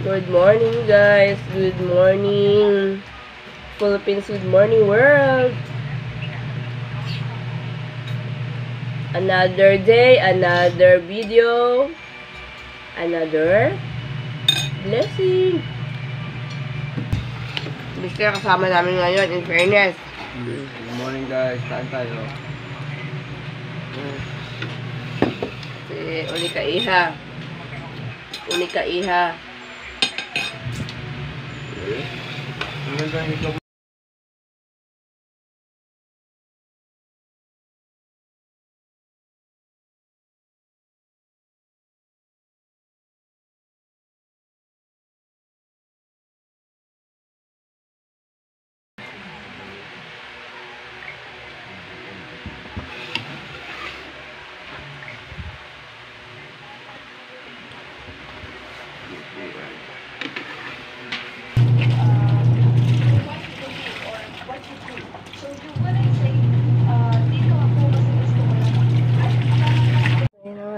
Good morning, guys. Good morning, Philippines. Good morning, world. Another day, another video, another blessing. Gusto kasama namin ngayon, in fairness. Good morning, guys. Kain tayo. Si Unika Iha. Unika Iha. Ang ganda ng ikaw.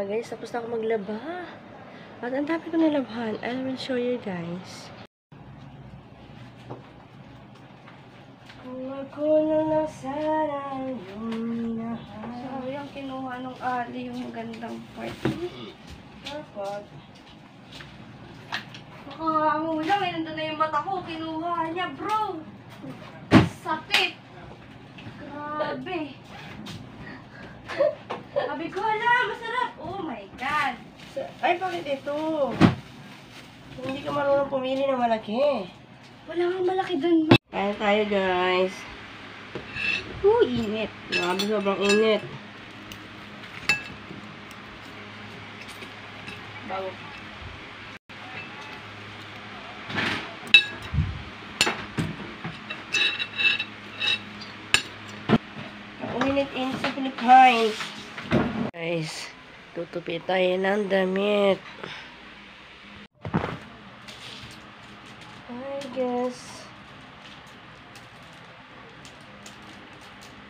Guys, tapos na ako maglaba. At ang dami ko nilabhan. I will show you guys. Kung ako lang sana yung minahal. Sabi ang kinuha nung Ali yung magandang part. Dapat. Nakakangula, may nandun na yung mata ko. Kinuha niya, bro. Sakit. Grabe. Sabi ko, hala, masarap. Oh my God. Ay, bakit ito? Hindi ka marunong pumili ng malaki. Wala kang malaki dun. Kaya tayo, guys. Init. Grabe, sobrang init. Bago. Uminit-init sa Philippines. Guys, tutupi tayo ng damit.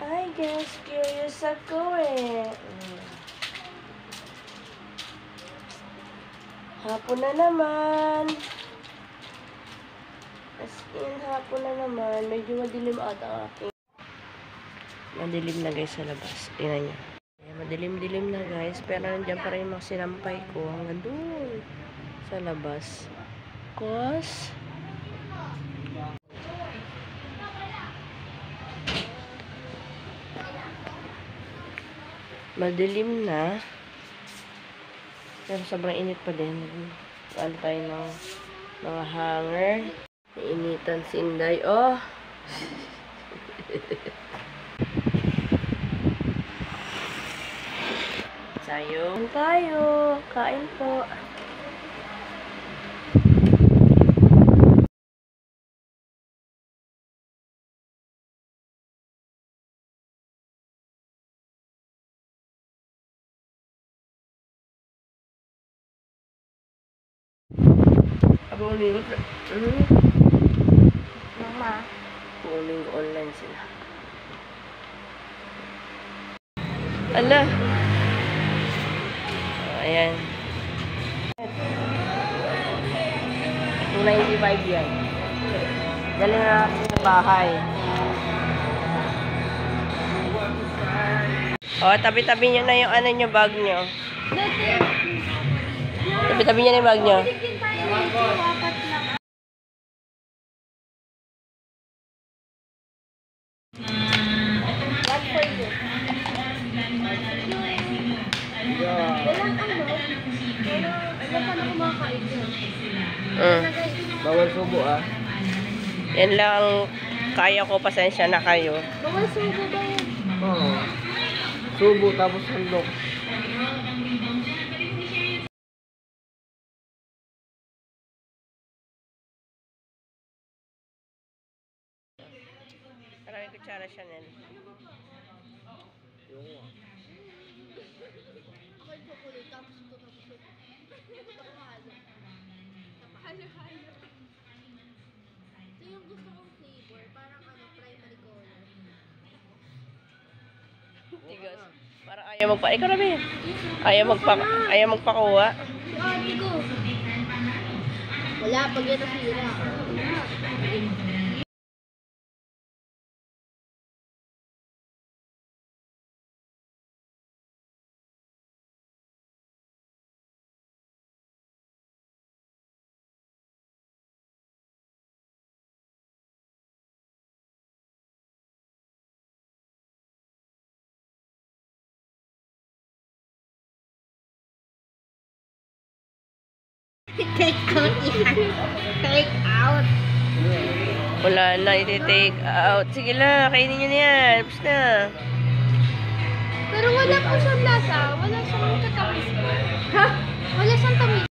I guess curious ako eh. Hapon na naman. As in, hapon na naman. Medyo madilim ata aking. Madilim na guys sa labas. Tingnan nyo. Madilim-dilim na guys. Pero nandiyan pa rin yung mga sinampay ko. Hanggang doon. Sa labas. Cause madilim na. Pero sobrang init pa din. Ano tayo ng mga hanger. Nainitan si Inday. Oh! Tayo. Kain po. Abang linggo. Mama. Buong linggo online sila. Ala! Ayan. 295 yan. Dali na natin sa bahay. O, tabi-tabi nyo na yung ano nyo, bag nyo. Tabi-tabi nyo na yung bag nyo. Bawal subo, ah. Yan lang kaya ko, pasensya na kayo. Bawal subo ba yun? Oo. Subo tapos handok. Maraming kutsara Chanel. Ito yung gusto kong flavor. Parang primary color. Tigas. Parang ikaw na ba? Ayaw magpakuha. Ate ko. Wala, pag ito sila. Take out yan. Take out. Wala na, iti-take out. Sige na, kainin nyo na yan. Tapos na. Pero wala po siyang lasa. Wala siyang katamis. Ha? Wala siyang tamis.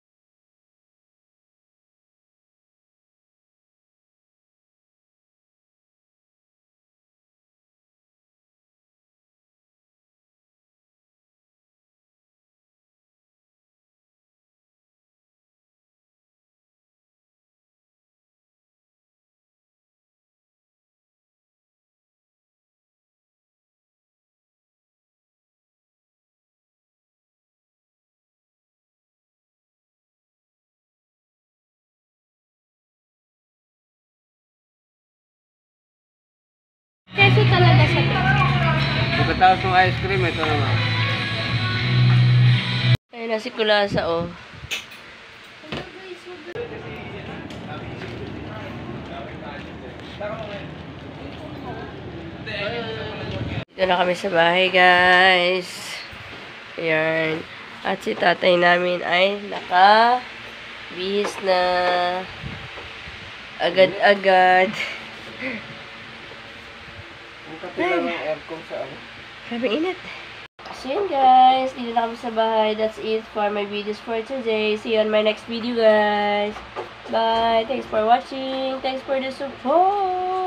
Keso talaga siya. Pagkatapos ng ice cream, ito naman. Ayun na si Kulasa, oh. Dito na kami sa bahay, guys. Ayan. At si tatay namin ay naka-bihis na agad-agad. Ang kapila ng aircon sa ano. Grabe init. So yun, guys. Dito na kami sa bahay. That's it for my videos for today. See you on my next video, guys. Bye. Thanks for watching. Thanks for the support.